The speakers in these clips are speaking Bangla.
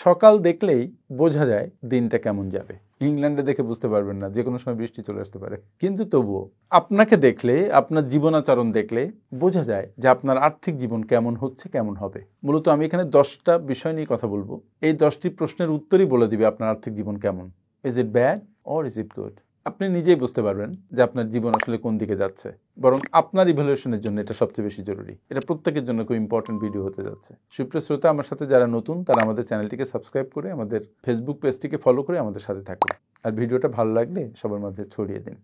সকাল দেখলেই বোঝা যায় দিনটা কেমন যাবে। ইংল্যান্ডে দেখে বুঝতে পারবেন না, যে কোনো সময় বৃষ্টি চলে আসতে পারে, কিন্তু তবুও আপনাকে দেখলে, আপনার জীবনাচরণ দেখলে বোঝা যায় যে আপনার আর্থিক জীবন কেমন হচ্ছে, কেমন হবে। মূলত আমি এখানে 10টা বিষয় নিয়ে কথা বলবো। এই 10টি প্রশ্নের উত্তরই বলে দিবে আপনার আর্থিক জীবন কেমন। Is it bad or is it good? আপনি নিজেই বুঝতে পারবেন যে আপনার জীবন আসলে কোন দিকে যাচ্ছে। বরং আপনার ইভ্যালুয়েশনের জন্য এটা সবচেয়ে বেশি জরুরি। এটা প্রত্যেকের জন্য খুব ইম্পর্টেন্ট ভিডিও হতে যাচ্ছে। সুপ্রিয় শ্রোতা, আমার সাথে যারা নতুন তারা আমাদের চ্যানেলটিকে সাবস্ক্রাইব করে, আমাদের ফেসবুক পেজটিকে ফলো করে আমাদের সাথে থাকুন। আর ভিডিওটা ভালো লাগলে সবার মাঝে ছড়িয়ে দিন।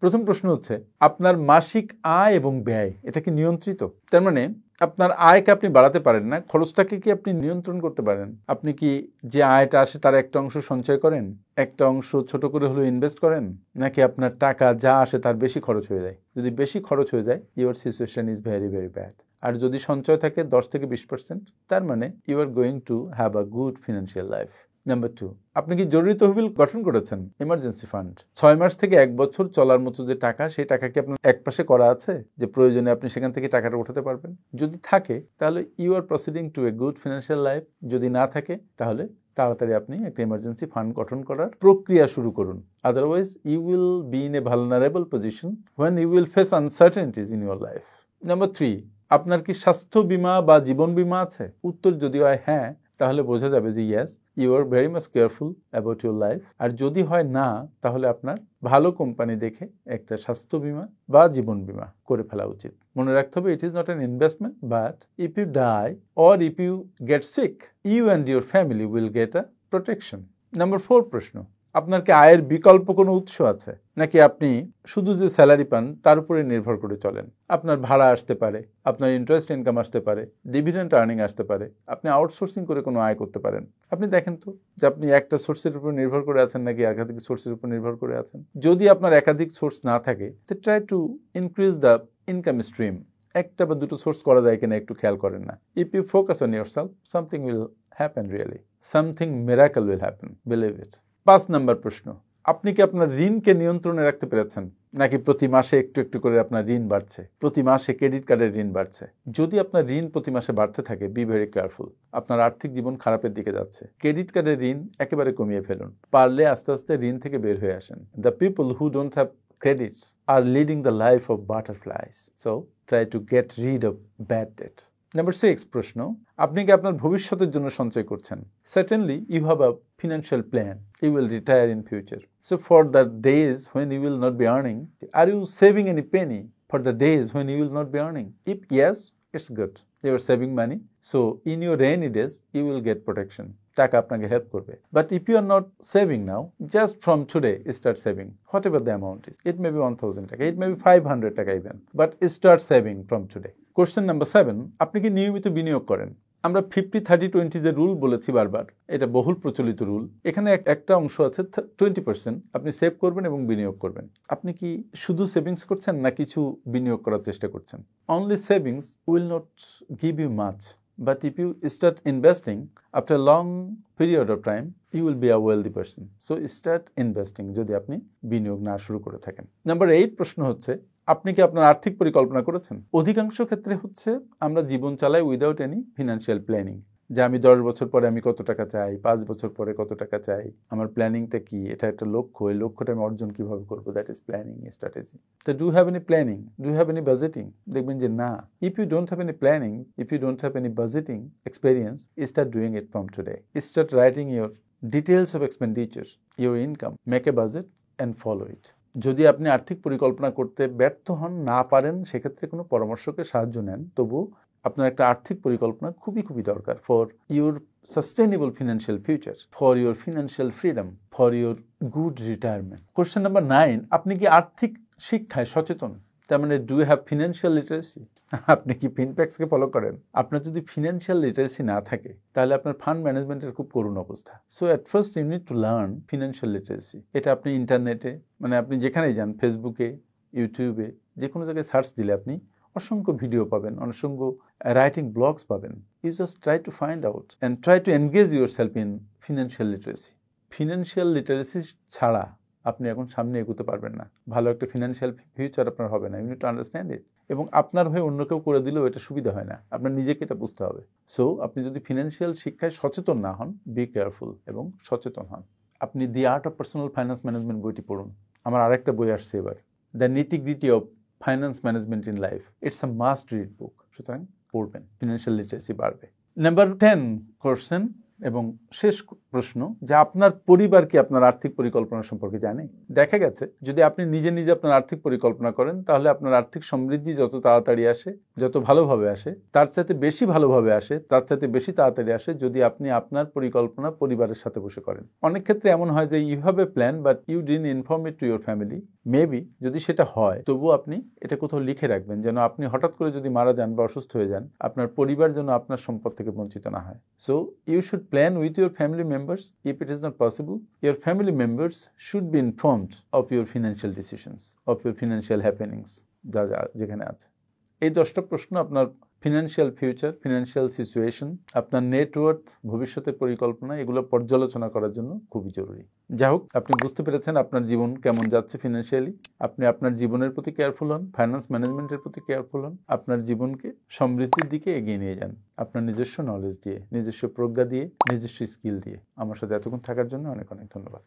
প্রথম প্রশ্ন হচ্ছে, আপনার মাসিক আয় এবং ব্যয় এটা কি নিয়ন্ত্রিত? তার মানে আপনার আয়কে আপনি বাড়াতে পারেন না, খরচটাকে কি আপনি নিয়ন্ত্রণ করতে পারেন? আপনি কি যে আয়টা আসে তার একটা অংশ সঞ্চয় করেন, একটা অংশ ছোট করে হলেও ইনভেস্ট করেন, নাকি আপনার টাকা যা আসে তার বেশি খরচ হয়ে যায়? যদি বেশি খরচ হয়ে যায়, your situation is very very bad. আর যদি সঞ্চয় থাকে 10 থেকে 20%, তার মানে you are going to have a good financial life. Number 2, আপনি কি জরুরি তহবিল গঠন করেছেন, ইমার্জেন্সি ফান্ড? 6 মাস থেকে 1 বছর চলার মতো যে টাকা, সেই টাকা কি আপনার এক পাশে করা আছে যে প্রয়োজনে আপনি সেখান থেকে টাকাটা উঠাতে পারবেন? যদি থাকে তাহলে you are proceeding to a good financial life. যদি না থাকে তাহলে তাড়াতাড়ি আপনি একটা ইমার্জেন্সি ফান্ড গঠন করার প্রক্রিয়া শুরু করুন। Otherwise you will be in a vulnerable position when you will face uncertainties in your life. Number 3, আপনার কি স্বাস্থ্য বীমা বা জীবন বীমা আছে? উত্তর যদি হয় হ্যাঁ, তাহলে বোঝা যাবে যে yes, you are very much careful about your life. আর যদি হয় না, তাহলে আপনার ভালো কোম্পানি দেখে একটা স্বাস্থ্য বীমা বা জীবন বীমা করে ফেলা উচিত। মনে রাখতে হবে, it is not an investment, but if you die or if you get sick, you and your family will get a protection. Number 4 প্রশ্ন, আপনার কি আয়ের বিকল্প কোনো উৎস আছে, নাকি আপনি শুধু যে স্যালারি পান তার উপরে নির্ভর করে চলেন? আপনার ভাড়া আসতে পারে, আপনার ইন্টারেস্ট ইনকাম আসতে পারে, ডিভিডেন্ড আর্নিং আসতে পারে, আপনি আউটসোর্সিং করে কোনো আয় করতে পারেন। আপনি দেখেন তো যে আপনি একটা সোর্সের উপর নির্ভর করে আছেন নাকি একাধিক সোর্সের উপর নির্ভর করে আছেন। যদি আপনার একাধিক সোর্স না থাকে, তো try to increase the income stream. একটা বা দুটো সোর্স করা যায় কিনা একটু খেয়াল করেন না। If you focus on yourself, something will happen, really something miracle will happen, believe it. 5 number প্রশ্ন, আপনি কি আপনার ঋণকে নিয়ন্ত্রণে রাখতে পেরেছেন, নাকি প্রতি মাসে একটু একটু করে আপনার ঋণ বাড়ছে, প্রতি মাসে ক্রেডিট কার্ডের ঋণ বাড়ছে? যদি আপনার ঋণ প্রতি মাসে বাড়তে থাকে, বি ভেরি কেয়ারফুল, আপনার আর্থিক জীবন খারাপের দিকে যাচ্ছে। ক্রেডিট কার্ডের ঋণ একেবারে কমিয়ে ফেলুন। পারলে আস্তে আস্তে ঋণ থেকে বের হয়ে আসেন। The people who don't have credits are leading the life of butterflies. So try to get rid of bad debt. Number 6 প্রশ্ন, আপনি কি আপনার ভবিষ্যতের জন্য সঞ্চয় করছেন? Certainly you have a financial plan. You will retire in future. So for the days when you will not be earning, are you saving any penny for the days when you will not be earning? If yes, it's good. You are saving money. So in your rainy days, you will get protection. টাকা আপনাকে হেল্প করবে। But if you are not saving now, just from today start saving, whatever the amount is. It may be 1000 টাকা, ইট মে বি 500 টাকা even, but start saving from today. Question number 7, আপনি কি নিয়মিত বিনিয়োগ করেন? আমরা 50-30-20 যে রুল বলেছি বারবার, এটা বহুল প্রচলিত রুল। এখানে একটা অংশ আছে 20% আপনি সেভ করবেন এবং বিনিয়োগ করবেন। আপনি কি শুধু সেভিংস করছেন না কিছু বিনিয়োগ করার চেষ্টা করছেন? Only savings will not give you much, but if you start investing after a long period of time, you will be a wealthy person. So start investing যদি আপনি বিনিয়োগ না শুরু করে থাকেন। নাম্বার 8 প্রশ্ন হচ্ছে, আপনি কি আপনার আর্থিক পরিকল্পনা করেছেন? অধিকাংশ ক্ষেত্রে হচ্ছে আমরা জীবন চালাই উইদাউট এনি ফিনান্সিয়াল প্ল্যানিং, যে আমি 10 বছর পরে আমি কত টাকা চাই, 5 বছর পরে কত টাকা চাই, আমার প্ল্যানিংটা কি, এটা একটা লক্ষ্য, এই লক্ষ্যটা আমি অর্জন কিভাবে করবো, দ্যাট ইজ প্ল্যানিং স্ট্র্যাটেজি। তো do have any planning, do have any budgeting? দেখবেন যে না। If you don't have any planning, if you don't have any budgeting experience, start doing it from today. Start writing your details of expenditure, your income, make a budget and follow it. যদি আপনি আর্থিক পরিকল্পনা করতে ব্যর্থ হন, না পারেন, সেক্ষেত্রে কোনো পরামর্শকের সাহায্য নেন। তবু আপনার একটা আর্থিক পরিকল্পনা খুবই খুবই দরকার for your sustainable financial future, for your financial freedom, for your good retirement. Question number 9, আপনি কি আর্থিক শিক্ষায় সচেতন? তার মানে do you have financial literacy? আপনি কি ফিনপ্যাক্সকে ফলো করেন? আপনার যদি ফিনান্সিয়াল লিটারেসি না থাকে, তাহলে আপনার ফান্ড ম্যানেজমেন্টের খুব করুণ অবস্থা। So at first you need to learn financial literacy. এটা আপনি ইন্টারনেটে, মানে আপনি যেখানেই যান, ফেসবুকে, ইউটিউবে, যে কোনো জায়গায় সার্চ দিলে আপনি অসংখ্য ভিডিও পাবেন, অসংখ্য রাইটিং ব্লগস পাবেন। You just try to find out and try to engage yourself in financial literacy. Financial literacy ছাড়া আপনি এখন সামনে এগোতে পারবেন না, ভালো একটা ফিনান্সিয়াল ফিউচার আপনার হবে না। You need to understand it. এবং আপনার হয়ে অন্য কেউ করে দিলেও এটা সুবিধা হয় না, আপনার নিজেকে এটা বুঝতে হবে। সো আপনি যদি ফিনান্সিয়াল শিক্ষায় সচেতন না হন, বি কেয়ারফুল এবং সচেতন হন। আপনি the art of personal finance management বইটি পড়ুন। আমার আরেকটা বই আসছে এবার, the nitty gritty of finance management in life. It's a must read book, সুতরাং পড়বেন, ফিনান্সিয়াল লিটারেসি বাড়বে। নাম্বার 10 কোশ্চেন এবং শেষ প্রশ্ন, যে আপনার পরিবার কি আপনার আর্থিক পরিকল্পনা সম্পর্কে জানে? দেখা গেছে যদি আপনি নিজে নিজে আপনার আর্থিক পরিকল্পনা করেন, তাহলে আপনার আর্থিক সমৃদ্ধি যত তাড়াতাড়ি আসে, যত ভালোভাবে আসে, তার চাইতে বেশি ভালোভাবে আসে, তার চাইতে বেশি তাড়াতাড়ি আসে যদি আপনি আপনার পরিকল্পনা পরিবারের সাথে বসে করেন। অনেক ক্ষেত্রে এমন হয় যে you have a plan but you didn't inform it to your family. Maybe যদি সেটা হয়, তবুও আপনি এটা কোথাও লিখে রাখবেন, যেন আপনি হঠাৎ করে যদি মারা যান বা অসুস্থ হয়ে যান, আপনার পরিবার যেন আপনার সম্পদ থেকে বঞ্চিত না হয়। So you should plan with your family members. If it is not possible, your family members should be informed of your financial decisions, of your financial happenings, যা যা যেখানে আছে। এই 10টা প্রশ্ন আপনার ফিনান্সিয়াল ফিউচার, ফিনান্সিয়াল সিচুয়েশন, আপনার নেটওয়ার্থ, ভবিষ্যতের পরিকল্পনা, এগুলো পর্যালোচনা করার জন্য খুবই জরুরি। যাই হোক, আপনি বুঝতে পেরেছেন আপনার জীবন কেমন যাচ্ছে ফিনান্সিয়ালি। আপনি আপনার জীবনের প্রতি কেয়ারফুল হন, ফাইন্যান্স ম্যানেজমেন্টের প্রতি কেয়ারফুল হন, আপনার জীবনকে সমৃদ্ধির দিকে এগিয়ে নিয়ে যান আপনার নিজস্ব নলেজ দিয়ে, নিজস্ব প্রজ্ঞা দিয়ে, নিজস্ব স্কিল দিয়ে। আমার সাথে এতক্ষণ থাকার জন্য অনেক অনেক ধন্যবাদ।